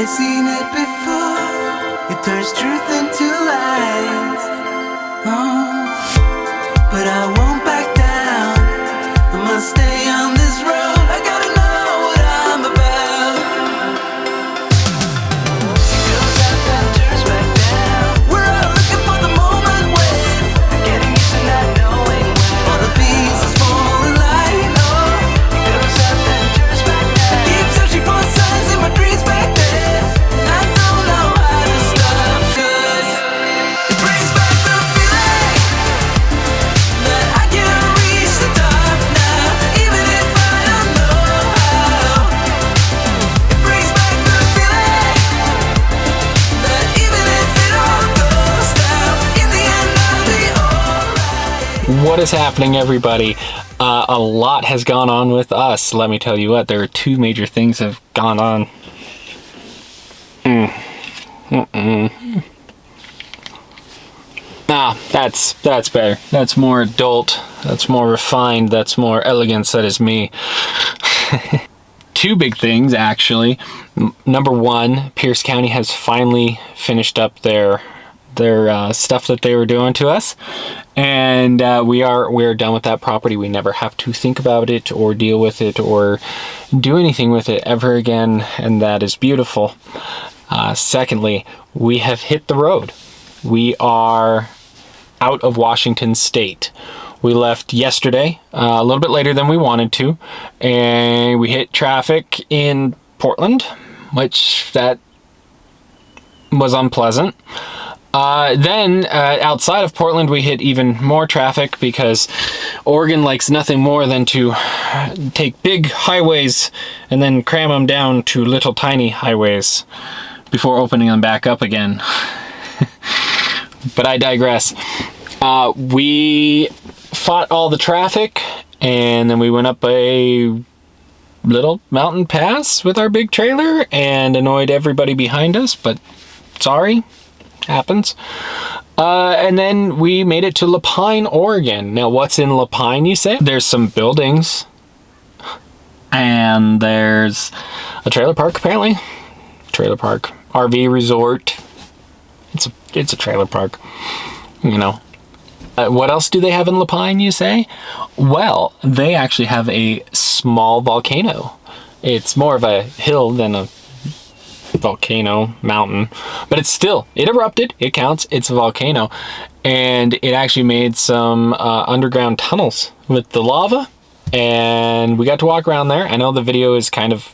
seen it before. It turns truth into lies. But I won't back down. I must stay on this road. I gotta know what I'm about. It goes up and turns back down. We're all looking for the moment when getting used to not knowing when all the pieces fall in line. It goes up and turns back down. I keep searching for signs in my dreams back then. I don't know how to stop, 'cause it brings back the feeling that I can't reach the top now, even if I don't know how. It brings back the feeling that even if it all goes down, in the end I'll be alright. What is happening, everybody? A lot has gone on with us. Let me tell you what, there are two major things have gone on. That's better. That's more adult. That's more refined. That's more elegance. That is me. Two big things, actually. Number one, Pierce County has finally finished up their stuff that they were doing to us, and we are done with that property. We never have to think about it or deal with it or do anything with it ever again, and that is beautiful. Secondly, we have hit the road. We are out of Washington State. We left yesterday, a little bit later than we wanted to, and we hit traffic in Portland, which that was unpleasant. Then outside of Portland, we hit even more traffic because Oregon likes nothing more than to take big highways and then cram them down to little tiny highways before opening them back up again. But I digress. We fought all the traffic, and then we went up a little mountain pass with our big trailer and annoyed everybody behind us, but sorry, happens. And then we made it to Lapine, Oregon. Now, what's in Lapine, you say? There's some buildings, and there's a trailer park, apparently. Trailer park, RV resort. It's a trailer park, you know. What else do they have in Lapine, you say? Well, they actually have a small volcano. It's more of a hill than a volcano, mountain, but it erupted, it counts, it's a volcano, and it actually made some underground tunnels with the lava, and we got to walk around there. I know the video is kind of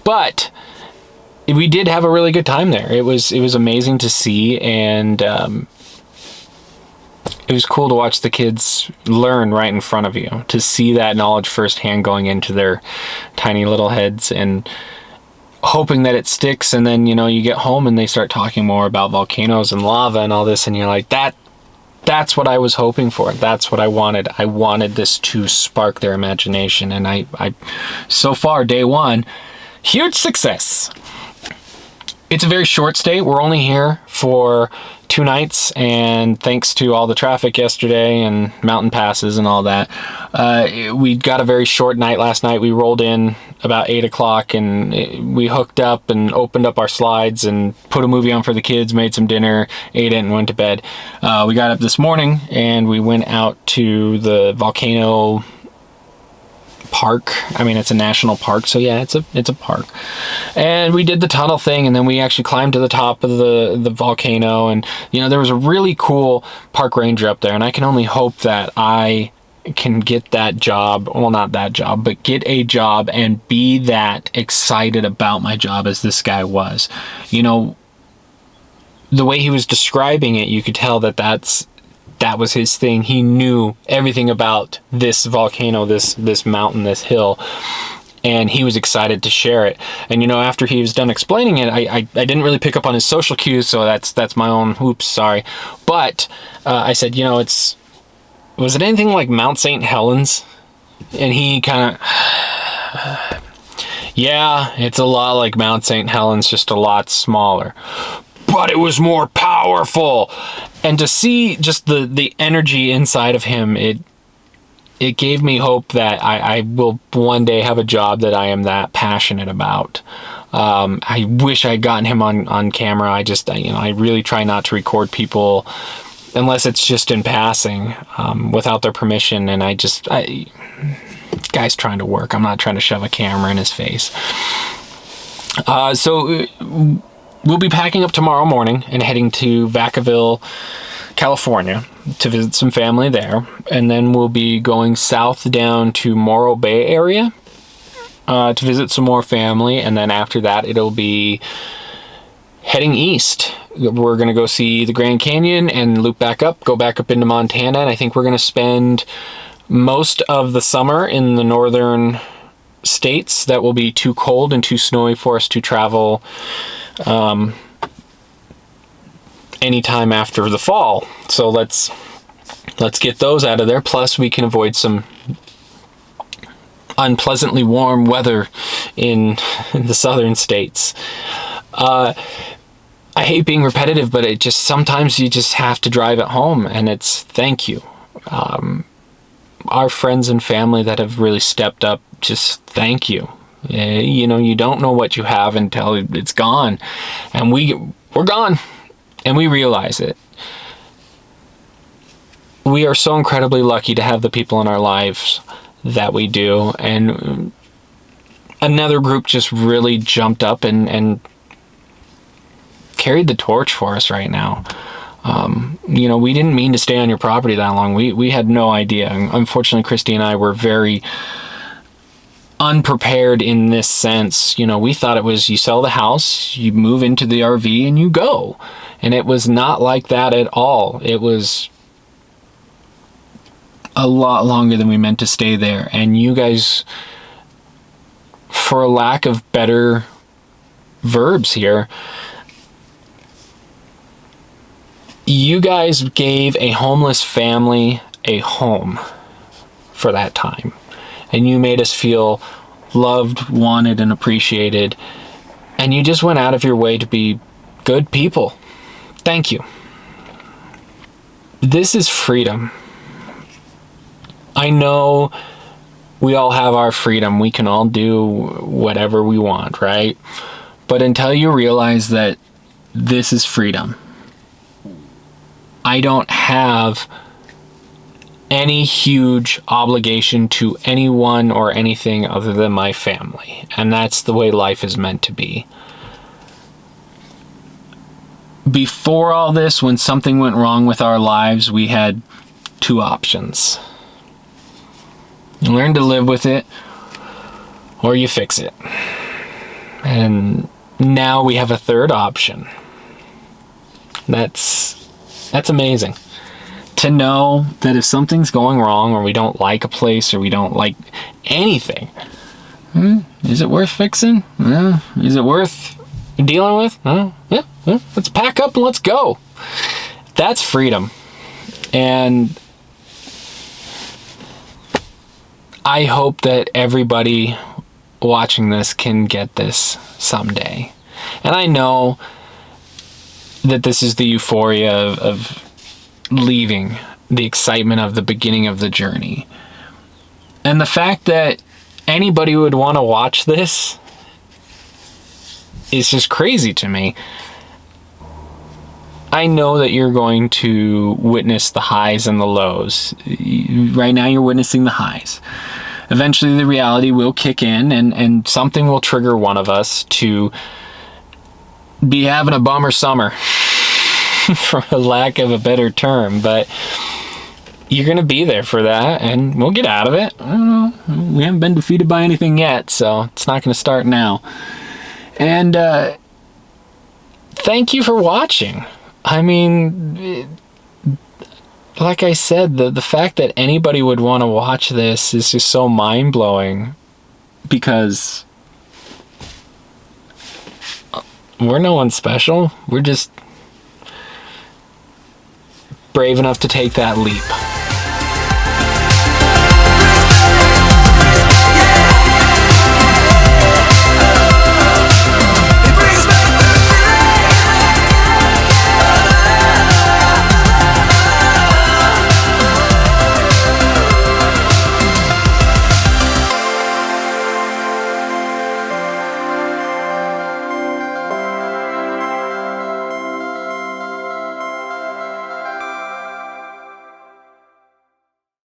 but we did have a really good time there. It was amazing to see, and it was cool to watch the kids learn right in front of you, to see that knowledge firsthand going into their tiny little heads, and hoping that it sticks. And then, you know, you get home and they start talking more about volcanoes and lava and all this, and you're like, that's what I was hoping for. That's what I wanted. I wanted this to spark their imagination, and I so far, day one, huge success. It's a very short stay. We're only here for 2 nights, and thanks to all the traffic yesterday and mountain passes and all that, we got a very short night last night. We rolled in about 8 o'clock, and we hooked up and opened up our slides and put a movie on for the kids, made some dinner, ate it, and went to bed. We got up this morning, and we went out to the volcano park. I mean, it's a national park, so yeah, it's a park. And we did the tunnel thing, and then we actually climbed to the top of the volcano, and you know, there was a really cool park ranger up there, and I can only hope that I can get that job, well, not that job, but get a job and be that excited about my job as this guy was. You know, the way he was describing it, you could tell that was his thing. He knew everything about this volcano, this mountain, this hill, and he was excited to share it. And you know, after he was done explaining it, I didn't really pick up on his social cues, so that's my own oops, sorry. But I said, you know, was it anything like Mount St. Helens? And he kind of, yeah, it's a lot like Mount St. Helens, just a lot smaller, but it was more powerful. And to see just the energy inside of him, it gave me hope that I will one day have a job that I am that passionate about. I wish I'd gotten him on camera. I really try not to record people unless it's just in passing, without their permission. And guy's trying to work. I'm not trying to shove a camera in his face. So we'll be packing up tomorrow morning and heading to Vacaville, California, to visit some family there. And then we'll be going south down to Morro Bay area to visit some more family. And then after that, it'll be heading east. We're going to go see the Grand Canyon and loop back up, go back up into Montana. And I think we're going to spend most of the summer in the northern states that will be too cold and too snowy for us to travel anytime after the fall. So let's get those out of there. Plus we can avoid some unpleasantly warm weather in the southern states. I hate being repetitive, but sometimes you just have to drive it home, and it's thank you. Our friends and family that have really stepped up, just thank you. You don't know what you have until it's gone, and we're gone, and we realize it. We are so incredibly lucky to have the people in our lives that we do, and another group just really jumped up and carried the torch for us right now. We didn't mean to stay on your property that long. We had no idea. Unfortunately, Christy and I were very unprepared in this sense. We thought it was you sell the house, you move into the RV, and you go. And it was not like that at all. It was a lot longer than we meant to stay there. And you guys, for a lack of better verbs here, you guys gave a homeless family a home for that time. And you made us feel loved, wanted, and appreciated. And you just went out of your way to be good people. Thank you. This is freedom. I know we all have our freedom. We can all do whatever we want, right? But until you realize that this is freedom, I don't have any huge obligation to anyone or anything other than my family. And that's the way life is meant to be. Before all this, when something went wrong with our lives, we had two options. You learn to live with it, or you fix it. And now we have a third option. That's amazing. To know that if something's going wrong, or we don't like a place, or we don't like anything, is it worth fixing? Is it worth dealing with? Yeah. Let's pack up and let's go. That's freedom. And I hope that everybody watching this can get this someday. And I know that this is the euphoria of leaving, the excitement of the beginning of the journey. And the fact that anybody would want to watch this is just crazy to me. I know that you're going to witness the highs and the lows. Right now you're witnessing the highs. Eventually the reality will kick in, and something will trigger one of us to be having a bummer summer, for a lack of a better term. But you're going to be there for that, and we'll get out of it. I don't know. We haven't been defeated by anything yet, so it's not going to start now. And thank you for watching. I mean, like I said, the fact that anybody would want to watch this is just so mind-blowing, because we're no one special. We're just brave enough to take that leap.